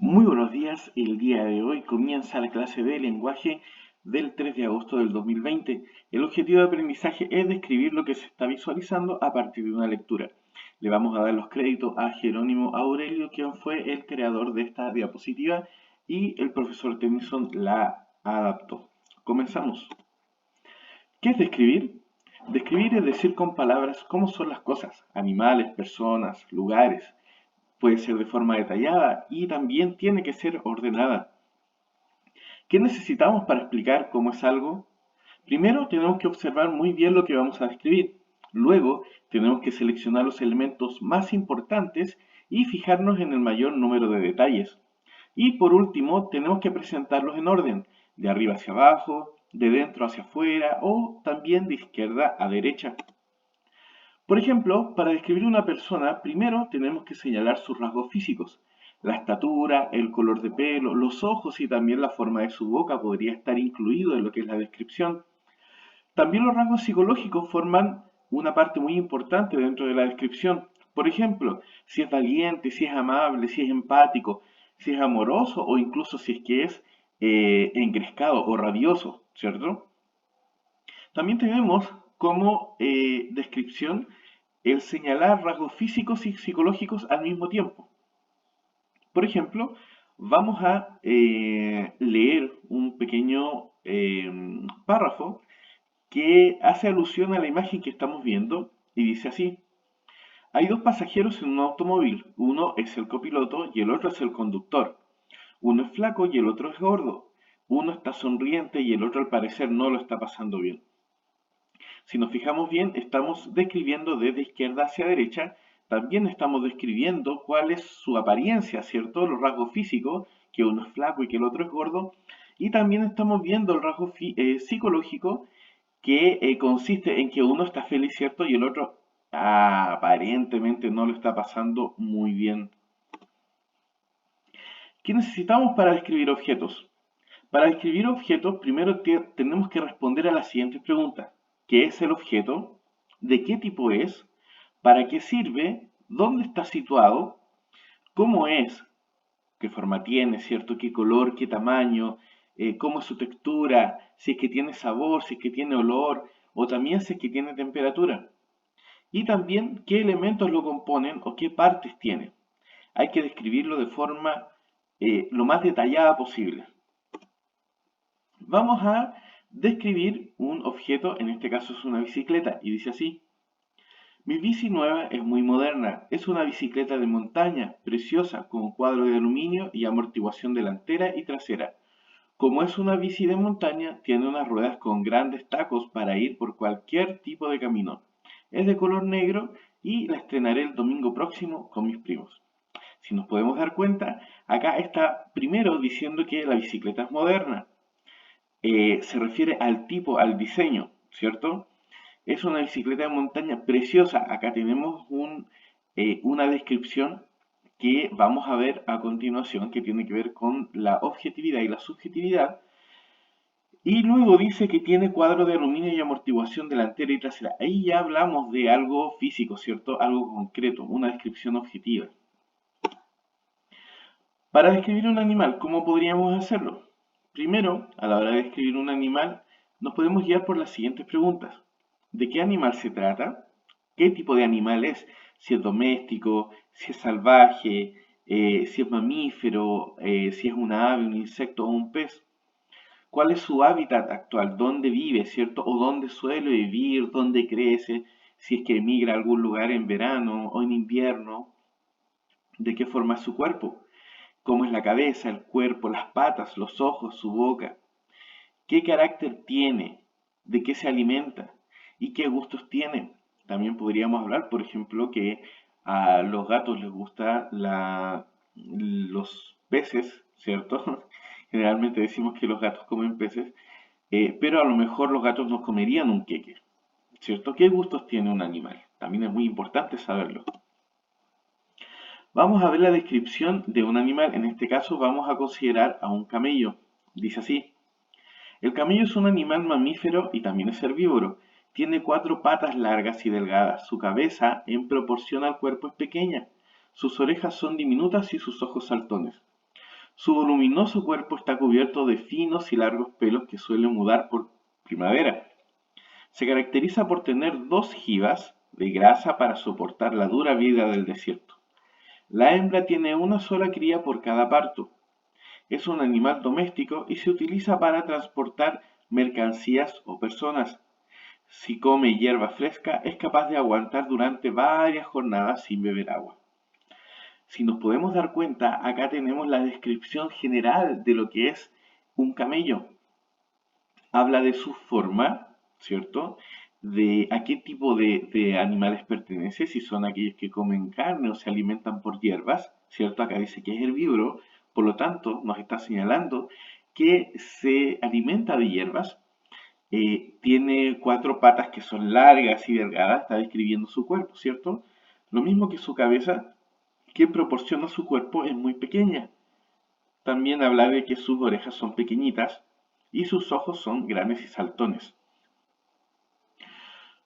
Muy buenos días, el día de hoy comienza la clase de lenguaje del 3 de agosto del 2020. El objetivo de aprendizaje es describir lo que se está visualizando a partir de una lectura. Le vamos a dar los créditos a Jerónimo Aurelio, quien fue el creador de esta diapositiva, y el profesor Tennyson la adaptó. Comenzamos. ¿Qué es describir? Describir es decir con palabras cómo son las cosas, animales, personas, lugares. Puede ser de forma detallada y también tiene que ser ordenada. ¿Qué necesitamos para explicar cómo es algo? Primero tenemos que observar muy bien lo que vamos a describir. Luego tenemos que seleccionar los elementos más importantes y fijarnos en el mayor número de detalles. Y por último tenemos que presentarlos en orden, de arriba hacia abajo, de dentro hacia afuera o también de izquierda a derecha. Por ejemplo, para describir una persona, primero tenemos que señalar sus rasgos físicos. La estatura, el color de pelo, los ojos y también la forma de su boca podría estar incluido en lo que es la descripción. También los rasgos psicológicos forman una parte muy importante dentro de la descripción. Por ejemplo, si es valiente, si es amable, si es empático, si es amoroso o incluso si es que es engrescado o rabioso, ¿cierto? También tenemos como descripción el señalar rasgos físicos y psicológicos al mismo tiempo. Por ejemplo, vamos a leer un pequeño párrafo que hace alusión a la imagen que estamos viendo y dice así. Hay dos pasajeros en un automóvil, uno es el copiloto y el otro es el conductor. Uno es flaco y el otro es gordo. Uno está sonriente y el otro al parecer no lo está pasando bien. Si nos fijamos bien, estamos describiendo desde izquierda hacia derecha, también estamos describiendo cuál es su apariencia, ¿cierto? Los rasgos físicos, que uno es flaco y que el otro es gordo, y también estamos viendo el rasgo psicológico, que consiste en que uno está feliz, ¿cierto? Y el otro aparentemente no lo está pasando muy bien. ¿Qué necesitamos para describir objetos? Para describir objetos, primero tenemos que responder a las siguientes preguntas. ¿Qué es el objeto? ¿De qué tipo es? ¿Para qué sirve? ¿Dónde está situado? ¿Cómo es? ¿Qué forma tiene? ¿Cierto? ¿Qué color? ¿Qué tamaño? ¿Cómo es su textura? Si es que tiene sabor, si es que tiene olor, o también si es que tiene temperatura. Y también qué elementos lo componen o qué partes tiene. Hay que describirlo de forma lo más detallada posible. Vamos a describir un objeto, en este caso es una bicicleta, y dice así. Mi bici nueva es muy moderna, es una bicicleta de montaña, preciosa, con cuadro de aluminio y amortiguación delantera y trasera. Como es una bici de montaña, tiene unas ruedas con grandes tacos para ir por cualquier tipo de camino. Es de color negro y la estrenaré el domingo próximo con mis primos. Si nos podemos dar cuenta, acá está primero diciendo que la bicicleta es moderna, se refiere al tipo, al diseño, ¿cierto? Es una bicicleta de montaña preciosa. Acá tenemos una descripción que vamos a ver a continuación, que tiene que ver con la objetividad y la subjetividad. Y luego dice que tiene cuadro de aluminio y amortiguación delantera y trasera. Ahí ya hablamos de algo físico, ¿cierto? Algo concreto, una descripción objetiva. Para describir un animal, ¿cómo podríamos hacerlo? Primero, a la hora de describir un animal, nos podemos guiar por las siguientes preguntas. ¿De qué animal se trata? ¿Qué tipo de animal es? Si es doméstico, si es salvaje, si es mamífero, si es una ave, un insecto o un pez. ¿Cuál es su hábitat actual? ¿Dónde vive, cierto? ¿O dónde suele vivir? ¿Dónde crece? Si es que emigra a algún lugar en verano o en invierno. ¿De qué forma es su cuerpo? ¿Cómo es la cabeza, el cuerpo, las patas, los ojos, su boca? ¿Qué carácter tiene? ¿De qué se alimenta? ¿Y qué gustos tiene? También podríamos hablar, por ejemplo, que a los gatos les gusta los peces, ¿cierto? Generalmente decimos que los gatos comen peces, pero a lo mejor los gatos no comerían un queque, ¿cierto? ¿Qué gustos tiene un animal? También es muy importante saberlo. Vamos a ver la descripción de un animal. En este caso vamos a considerar a un camello. Dice así. El camello es un animal mamífero y también es herbívoro. Tiene 4 patas largas y delgadas. Su cabeza, en proporción al cuerpo, es pequeña. Sus orejas son diminutas y sus ojos saltones. Su voluminoso cuerpo está cubierto de finos y largos pelos que suelen mudar por primavera. Se caracteriza por tener dos jivas de grasa para soportar la dura vida del desierto. La hembra tiene una sola cría por cada parto. Es un animal doméstico y se utiliza para transportar mercancías o personas. Si come hierba fresca, es capaz de aguantar durante varias jornadas sin beber agua. Si nos podemos dar cuenta, acá tenemos la descripción general de lo que es un camello. Habla de su forma, ¿cierto? De a qué tipo de animales pertenece, si son aquellos que comen carne o se alimentan por hierbas, ¿cierto? Acá dice que es herbívoro, por lo tanto nos está señalando que se alimenta de hierbas, tiene cuatro patas que son largas y delgadas, está describiendo su cuerpo, ¿cierto? Lo mismo que su cabeza, que proporciona su cuerpo es muy pequeña. También habla de que sus orejas son pequeñitas y sus ojos son grandes y saltones.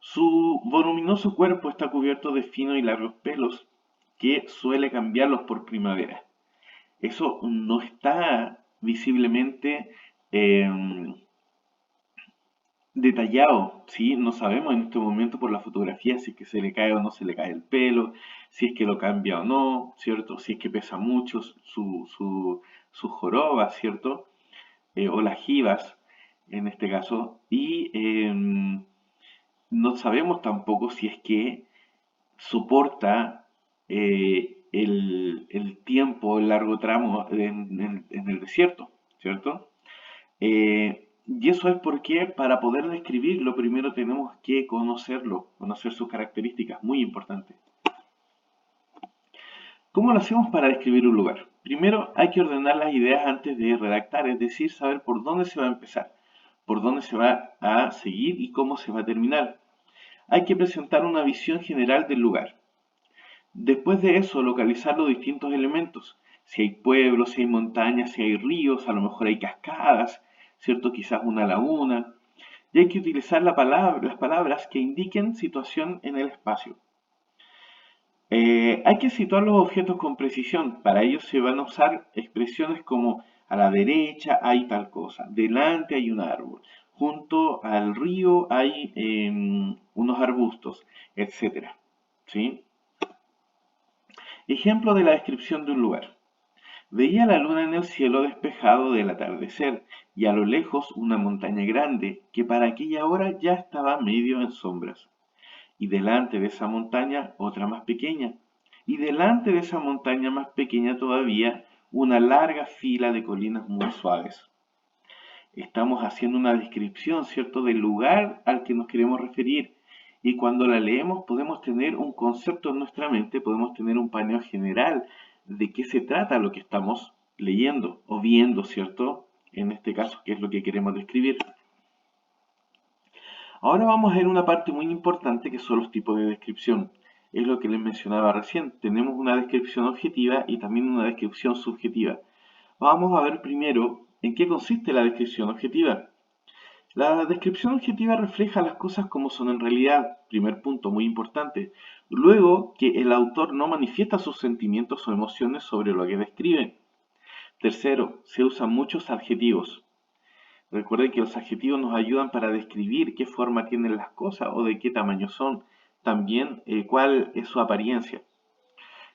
Su voluminoso cuerpo está cubierto de finos y largos pelos que suele cambiarlos por primavera. Eso no está visiblemente eh, detallado, ¿sí? No sabemos en este momento por la fotografía si es que se le cae o no se le cae el pelo, si es que lo cambia o no, ¿cierto? Si es que pesa mucho su joroba, ¿cierto? O las jivas, en este caso. Y no sabemos tampoco si es que soporta el tiempo, el largo tramo en el desierto, ¿cierto? Y eso es porque para poder describirlo primero tenemos que conocerlo, conocer sus características, muy importante. ¿Cómo lo hacemos para describir un lugar? Primero hay que ordenar las ideas antes de redactar, es decir, saber por dónde se va a empezar, por dónde se va a seguir y cómo se va a terminar. Hay que presentar una visión general del lugar. Después de eso, localizar los distintos elementos. Si hay pueblos, si hay montañas, si hay ríos, a lo mejor hay cascadas, ¿cierto? Quizás una laguna. Y hay que utilizar las palabras que indiquen situación en el espacio. Hay que situar los objetos con precisión. Para ello se van a usar expresiones como a la derecha hay tal cosa, delante hay un árbol, junto al río hay unos arbustos, etcétera. ¿Sí? Ejemplo de la descripción de un lugar. Veía la luna en el cielo despejado del atardecer y a lo lejos una montaña grande que para aquella hora ya estaba medio en sombras. Y delante de esa montaña otra más pequeña. Y delante de esa montaña más pequeña todavía una larga fila de colinas muy suaves. Estamos haciendo una descripción, ¿cierto?, del lugar al que nos queremos referir. Y cuando la leemos podemos tener un concepto en nuestra mente, podemos tener un paneo general de qué se trata lo que estamos leyendo o viendo, ¿cierto? En este caso, qué es lo que queremos describir. Ahora vamos a ver una parte muy importante que son los tipos de descripción. Es lo que les mencionaba recién. Tenemos una descripción objetiva y también una descripción subjetiva. Vamos a ver primero en qué consiste la descripción objetiva. La descripción objetiva refleja las cosas como son en realidad, primer punto muy importante. Luego, que el autor no manifiesta sus sentimientos o emociones sobre lo que describe. Tercero, se usan muchos adjetivos. Recuerden que los adjetivos nos ayudan para describir qué forma tienen las cosas o de qué tamaño son. También cuál es su apariencia.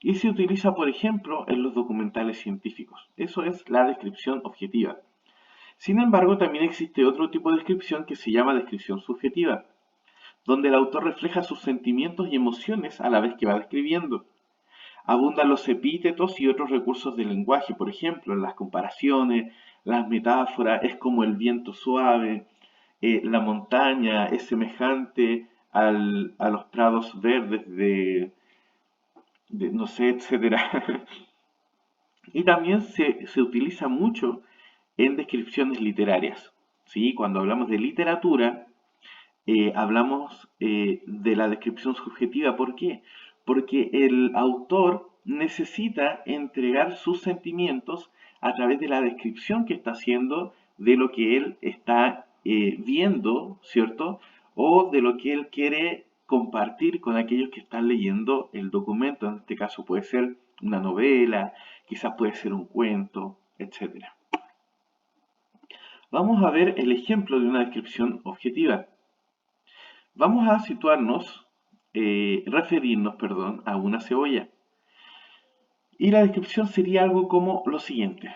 Y se utiliza, por ejemplo, en los documentales científicos. Eso es la descripción objetiva. Sin embargo, también existe otro tipo de descripción que se llama descripción subjetiva, donde el autor refleja sus sentimientos y emociones a la vez que va describiendo. Abundan los epítetos y otros recursos del lenguaje, por ejemplo, las comparaciones, las metáforas, es como el viento suave, la montaña es semejante a los prados verdes de no sé, etcétera. Y también se utiliza mucho en descripciones literarias. ¿Sí? Cuando hablamos de literatura, hablamos de la descripción subjetiva. ¿Por qué? Porque el autor necesita entregar sus sentimientos a través de la descripción que está haciendo de lo que él está viendo, ¿cierto? O de lo que él quiere compartir con aquellos que están leyendo el documento. En este caso puede ser una novela, quizás puede ser un cuento, etc. Vamos a ver el ejemplo de una descripción objetiva. Vamos a referirnos, a una cebolla. Y la descripción sería algo como lo siguiente.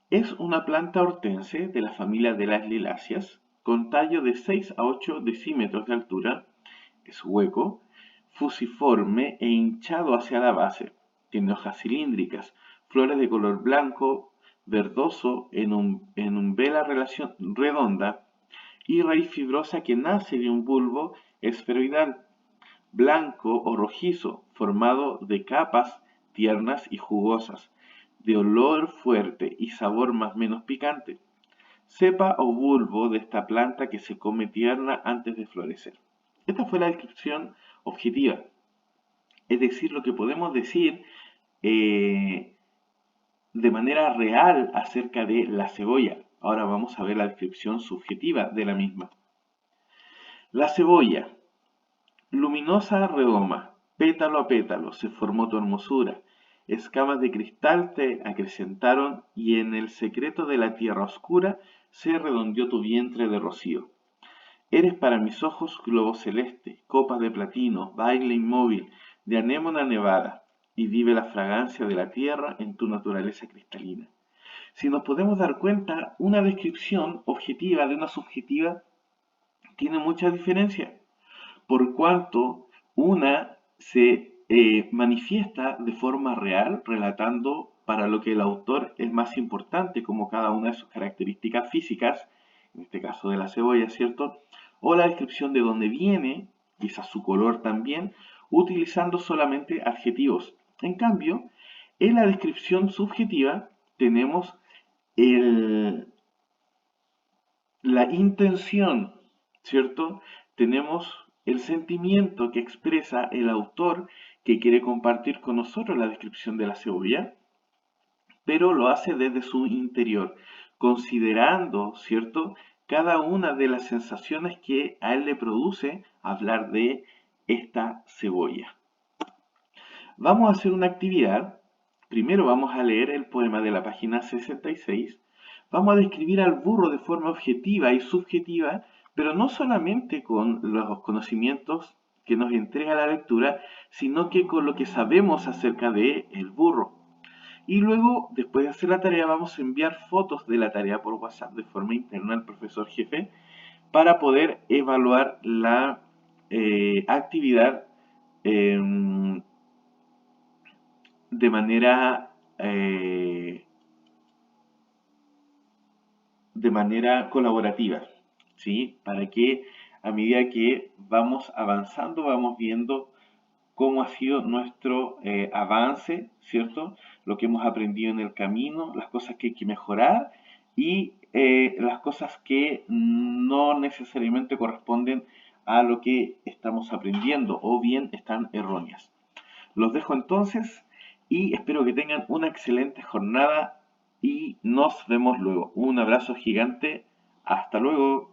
Es una planta hortense de la familia de las liláceas, con tallo de 6 a 8 decímetros de altura, es hueco, fusiforme e hinchado hacia la base. Tiene hojas cilíndricas, flores de color blanco, verdoso, en umbela redonda y raíz fibrosa que nace de un bulbo esferoidal, blanco o rojizo, formado de capas tiernas y jugosas, de olor fuerte y sabor más o menos picante. Cepa o bulbo de esta planta que se come tierna antes de florecer. Esta fue la descripción objetiva, es decir, lo que podemos decir de manera real acerca de la cebolla. Ahora vamos a ver la descripción subjetiva de la misma. La cebolla, luminosa redoma, pétalo a pétalo, se formó tu hermosura. Escamas de cristal te acrecentaron y en el secreto de la tierra oscura se redondeó tu vientre de rocío. Eres para mis ojos globo celeste, copas de platino, baile inmóvil, de anémona nevada, y vive la fragancia de la tierra en tu naturaleza cristalina. Si nos podemos dar cuenta, una descripción objetiva de una subjetiva tiene mucha diferencia, por cuanto una se manifiesta de forma real, relatando para lo que el autor es más importante, como cada una de sus características físicas, en este caso de la cebolla, ¿cierto? O la descripción de dónde viene, quizás su color también, utilizando solamente adjetivos. En cambio, en la descripción subjetiva tenemos la intención, ¿cierto? Tenemos el sentimiento que expresa el autor que quiere compartir con nosotros la descripción de la cebolla, pero lo hace desde su interior, considerando, ¿cierto?, cada una de las sensaciones que a él le produce hablar de esta cebolla. Vamos a hacer una actividad. Primero vamos a leer el poema de la página 66. Vamos a describir al burro de forma objetiva y subjetiva, pero no solamente con los conocimientos que nos entrega la lectura, sino que con lo que sabemos acerca de el burro. Y luego, después de hacer la tarea, vamos a enviar fotos de la tarea por WhatsApp de forma interna al profesor jefe para poder evaluar la actividad de manera colaborativa, ¿sí? Para que a medida que vamos avanzando, vamos viendo cómo ha sido nuestro avance, ¿cierto? Lo que hemos aprendido en el camino, las cosas que hay que mejorar y las cosas que no necesariamente corresponden a lo que estamos aprendiendo o bien están erróneas. Los dejo entonces y espero que tengan una excelente jornada y nos vemos luego. Un abrazo gigante. Hasta luego.